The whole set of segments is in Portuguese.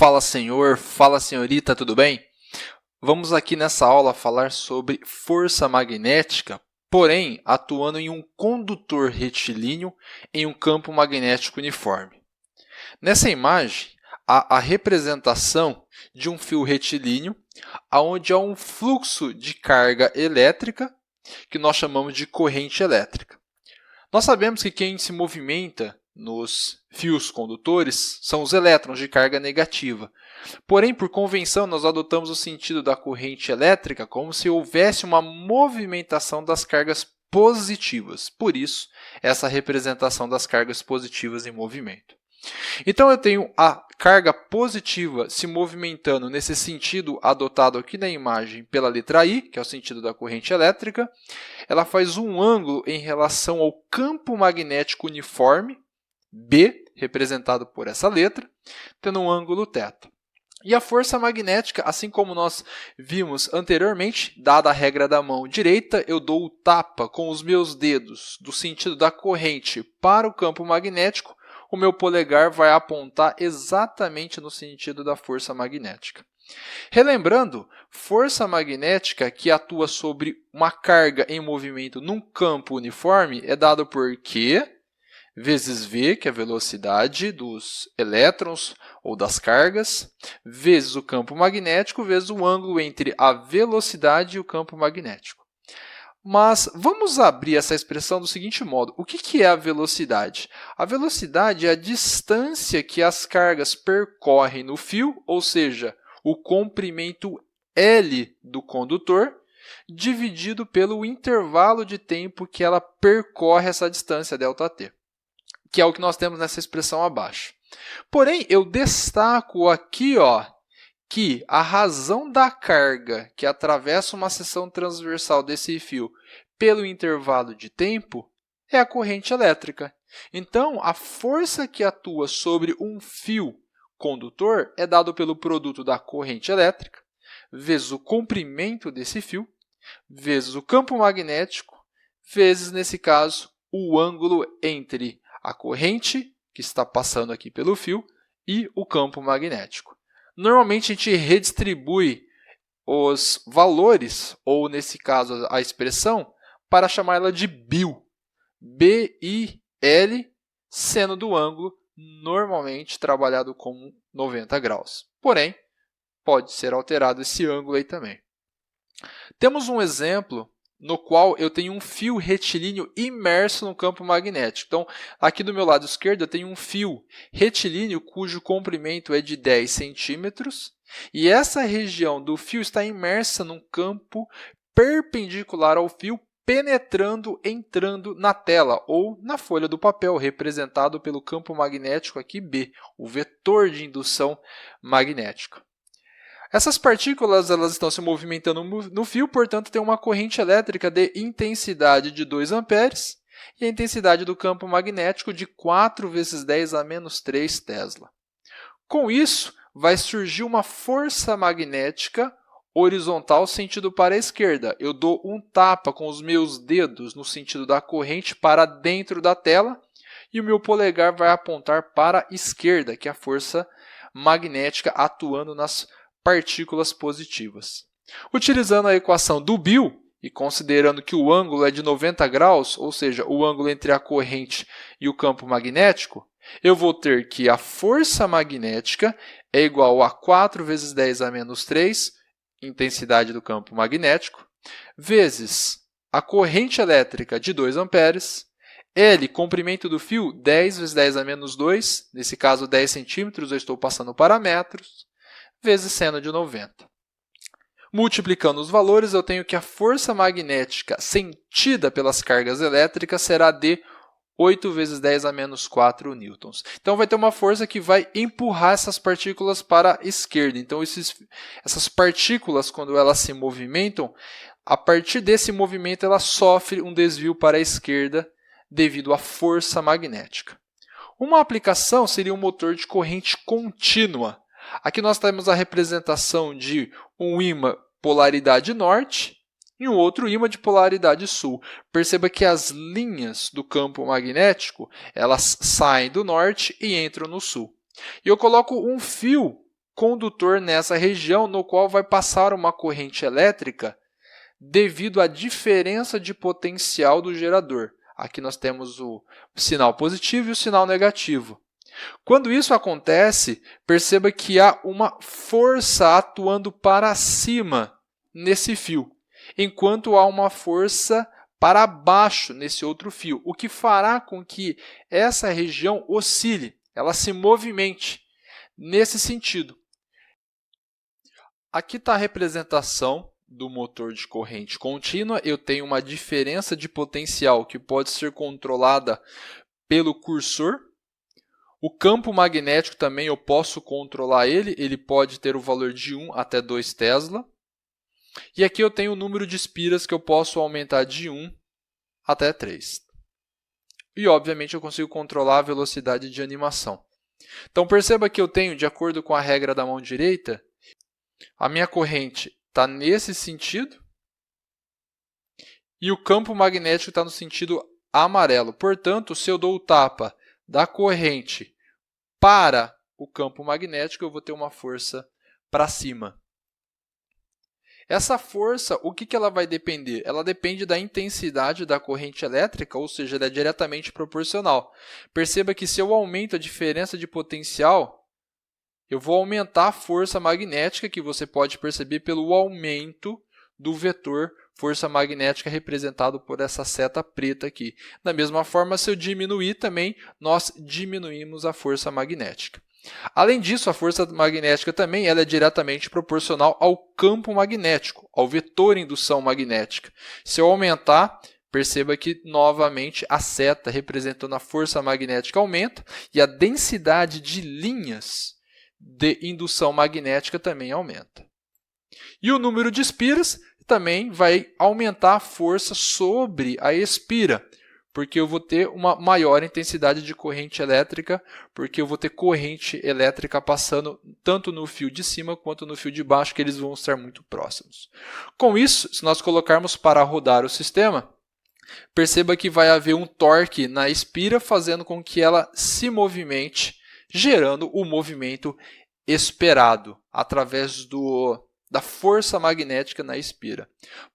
Fala senhor, fala senhorita, tudo bem? Vamos aqui nessa aula falar sobre força magnética, porém atuando em um condutor retilíneo em um campo magnético uniforme. Nessa imagem, há a representação de um fio retilíneo, onde há um fluxo de carga elétrica, que nós chamamos de corrente elétrica. Nós sabemos que quem se movimenta nos fios condutores são os elétrons de carga negativa. Porém, por convenção, nós adotamos o sentido da corrente elétrica como se houvesse uma movimentação das cargas positivas. Por isso, essa representação das cargas positivas em movimento. Então, eu tenho a carga positiva se movimentando nesse sentido adotado aqui na imagem pela letra I, que é o sentido da corrente elétrica. Ela faz um ângulo em relação ao campo magnético uniforme, B, representado por essa letra, tendo um ângulo θ. E a força magnética, assim como nós vimos anteriormente, dada a regra da mão direita, eu dou o tapa com os meus dedos do sentido da corrente para o campo magnético, o meu polegar vai apontar exatamente no sentido da força magnética. Relembrando, força magnética que atua sobre uma carga em movimento num campo uniforme é dado por Q vezes V, que é a velocidade dos elétrons ou das cargas, vezes o campo magnético, vezes o ângulo entre a velocidade e o campo magnético. Mas vamos abrir essa expressão do seguinte modo. O que é a velocidade? A velocidade é a distância que as cargas percorrem no fio, ou seja, o comprimento L do condutor, dividido pelo intervalo de tempo que ela percorre essa distância, ΔT, que é o que nós temos nessa expressão abaixo. Porém, eu destaco aqui que a razão da carga que atravessa uma seção transversal desse fio pelo intervalo de tempo é a corrente elétrica. Então, a força que atua sobre um fio condutor é dado pelo produto da corrente elétrica, vezes o comprimento desse fio, vezes o campo magnético, vezes, nesse caso, o ângulo entre a corrente que está passando aqui pelo fio e o campo magnético. Normalmente, a gente redistribui os valores, ou nesse caso, a expressão, para chamá-la de BIL, B-I-L, sendo do ângulo normalmente trabalhado como 90 graus. Porém, pode ser alterado esse ângulo aí também. Temos um exemplo no qual eu tenho um fio retilíneo imerso no campo magnético. Então, aqui do meu lado esquerdo, eu tenho um fio retilíneo cujo comprimento é de 10 centímetros e essa região do fio está imersa num campo perpendicular ao fio, entrando na tela ou na folha do papel, representado pelo campo magnético aqui B, o vetor de indução magnética. Essas partículas elas estão se movimentando no fio, portanto, tem uma corrente elétrica de intensidade de 2 amperes e a intensidade do campo magnético de 4 vezes 10 a menos 3 Tesla. Com isso, vai surgir uma força magnética horizontal sentido para a esquerda. Eu dou um tapa com os meus dedos no sentido da corrente para dentro da tela e o meu polegar vai apontar para a esquerda, que é a força magnética atuando nas partículas positivas. Utilizando a equação do BIL e considerando que o ângulo é de 90 graus, ou seja, o ângulo entre a corrente e o campo magnético, eu vou ter que a força magnética é igual a 4 vezes 10 a menos 3, intensidade do campo magnético, vezes a corrente elétrica de 2 amperes, L, comprimento do fio, 10 vezes 10 a menos 2, nesse caso 10 centímetros, eu estou passando para metros, vezes seno de 90. Multiplicando os valores, eu tenho que a força magnética sentida pelas cargas elétricas será de 8 vezes 10 a menos 4 newtons. Então, vai ter uma força que vai empurrar essas partículas para a esquerda. Então, essas partículas, quando elas se movimentam, a partir desse movimento, ela sofre um desvio para a esquerda devido à força magnética. Uma aplicação seria um motor de corrente contínua. Aqui nós temos a representação de um ímã polaridade norte e um outro ímã de polaridade sul. Perceba que as linhas do campo magnético elas saem do norte e entram no sul. E eu coloco um fio condutor nessa região, no qual vai passar uma corrente elétrica devido à diferença de potencial do gerador. Aqui nós temos o sinal positivo e o sinal negativo. Quando isso acontece, perceba que há uma força atuando para cima nesse fio, enquanto há uma força para baixo nesse outro fio, o que fará com que essa região oscile, ela se movimente nesse sentido. Aqui está a representação do motor de corrente contínua. Eu tenho uma diferença de potencial que pode ser controlada pelo cursor. O campo magnético também eu posso controlar ele pode ter o valor de 1 até 2 Tesla. E aqui eu tenho o número de espiras que eu posso aumentar de 1 até 3. E, obviamente, eu consigo controlar a velocidade de animação. Então, perceba que eu tenho, de acordo com a regra da mão direita, a minha corrente está nesse sentido e o campo magnético está no sentido amarelo. Portanto, se eu dou o tapa da corrente para o campo magnético, eu vou ter uma força para cima. Essa força, o que ela vai depender? Ela depende da intensidade da corrente elétrica, ou seja, ela é diretamente proporcional. Perceba que se eu aumento a diferença de potencial, eu vou aumentar a força magnética, que você pode perceber pelo aumento do vetor força magnética representado por essa seta preta aqui. Da mesma forma, se eu diminuir também, nós diminuímos a força magnética. Além disso, a força magnética também ela é diretamente proporcional ao campo magnético, ao vetor indução magnética. Se eu aumentar, perceba que novamente a seta representando a força magnética aumenta e a densidade de linhas de indução magnética também aumenta. E o número de espiras também vai aumentar a força sobre a espira, porque eu vou ter uma maior intensidade de corrente elétrica, porque eu vou ter corrente elétrica passando tanto no fio de cima quanto no fio de baixo, que eles vão estar muito próximos. Com isso, se nós colocarmos para rodar o sistema, perceba que vai haver um torque na espira, fazendo com que ela se movimente, gerando o movimento esperado através da força magnética na espira.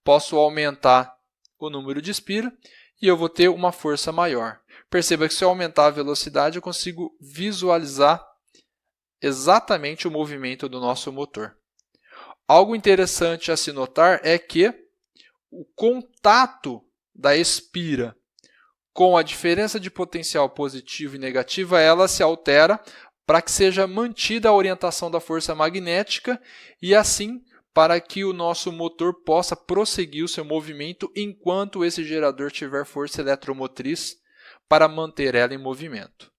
Posso aumentar o número de espira e eu vou ter uma força maior. Perceba que se eu aumentar a velocidade, eu consigo visualizar exatamente o movimento do nosso motor. Algo interessante a se notar é que o contato da espira com a diferença de potencial positivo e negativa, ela se altera para que seja mantida a orientação da força magnética e assim para que o nosso motor possa prosseguir o seu movimento enquanto esse gerador tiver força eletromotriz para manter ela em movimento.